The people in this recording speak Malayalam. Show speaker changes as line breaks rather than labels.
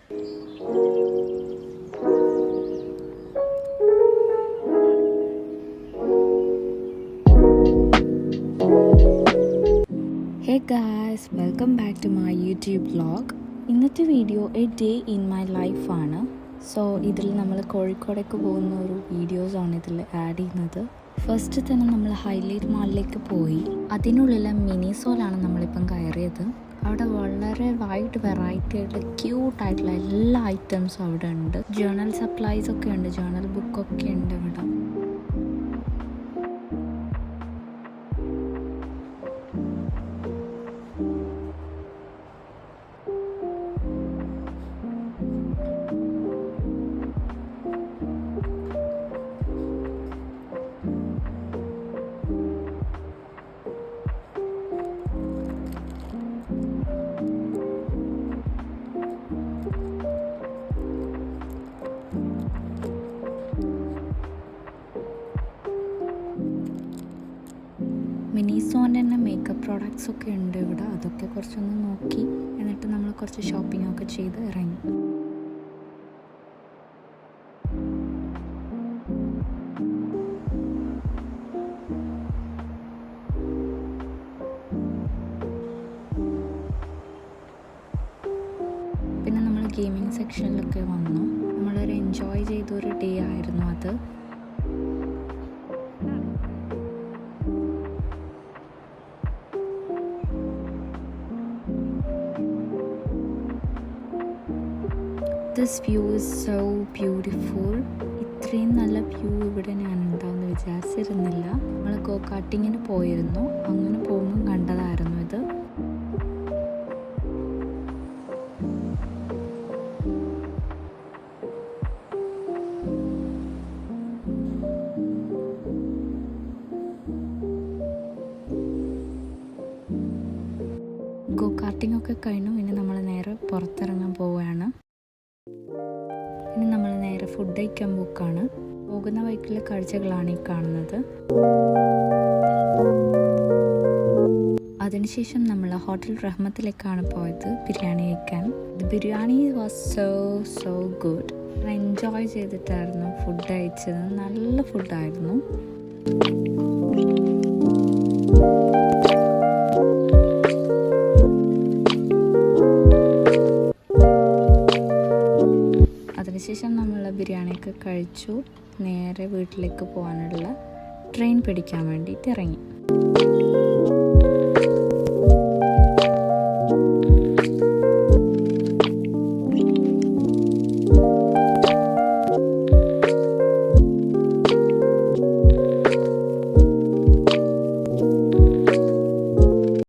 Hey guys, welcome back to my YouTube vlog. ഇന്നത്തെ video A day in my life ആണ്. സോ ഇതിൽ നമ്മൾ കോഴിക്കോടേക്ക് പോകുന്ന ഒരു വീഡിയോസാണ് ഇതിൽ ആഡ് ചെയ്യുന്നത്. ഫസ്റ്റ് തന്നെ നമ്മൾ ഹൈലൈറ്റ് മാളിലേക്ക് പോയി. അതിനുള്ളിലെ മിനിസോലാണ് നമ്മളിപ്പം കയറിയത്. അവിടെ വളരെ വൈഡ് വെറൈറ്റി ആയിട്ടുള്ള ക്യൂട്ടായിട്ടുള്ള എല്ലാ ഐറ്റംസും അവിടെ ഉണ്ട്. ജേർണൽ സപ്ലൈസ് ഒക്കെ ഉണ്ട്, ജേർണൽ ബുക്കൊക്കെ ഉണ്ട് ഇവിടെ. മിനിസോൻ്റെ തന്നെ മേക്കപ്പ് പ്രോഡക്റ്റ്സ് ഒക്കെ ഉണ്ട് ഇവിടെ. അതൊക്കെ കുറച്ചൊന്ന് നോക്കി എന്നിട്ട് നമ്മൾ കുറച്ച് ഷോപ്പിംഗ് ഒക്കെ ചെയ്ത് ഇറങ്ങി. പിന്നെ നമ്മൾ ഗെയിമിംഗ് സെക്ഷനിലൊക്കെ വന്നു. നമ്മളൊരു എൻജോയ് ചെയ്തൊരു ഡേ ആയിരുന്നു അത്. This view is so beautiful. ഇത്രയും നല്ല വ്യൂ ഇവിടെ ഞാൻ ഉണ്ടാവുമെന്ന് വിചാരിച്ചിരുന്നില്ല. നമ്മൾ ഗോ കാർട്ടിങ്ങിന് പോയിരുന്നു, അങ്ങനെ പോകുമ്പോൾ കണ്ടതായിരുന്നു ഇത്. ഗോ കാർട്ടിംഗ് ഒക്കെ കഴിഞ്ഞു. ഇനി നമ്മൾ നേരെ പുറത്തിറങ്ങാൻ പോവുകയാണ്. ഇനി നമ്മൾ നേരെ ഫുഡ് കഴിക്കാൻ പോക്കാണ്. പോകുന്ന വഴിക്കുള്ള കാഴ്ചകളാണ് ഈ കാണുന്നത്. അതിനുശേഷം നമ്മൾ ഹോട്ടൽ റഹ്മത്തിലേക്കാണ് പോയത് ബിരിയാണി കഴിക്കാൻ. Biryani was so good. Enjoy ചെയ്തിട്ടായിരുന്നു ഫുഡ് കഴിച്ചത്. നല്ല ഫുഡായിരുന്നു. അതിനുശേഷം നമ്മൾ ബിരിയാണിയൊക്കെ കഴിച്ചു. നേരെ വീട്ടിലേക്ക് പോകാനുള്ള ട്രെയിൻ പിടിക്കാൻ വേണ്ടിയിട്ട് ഇറങ്ങി.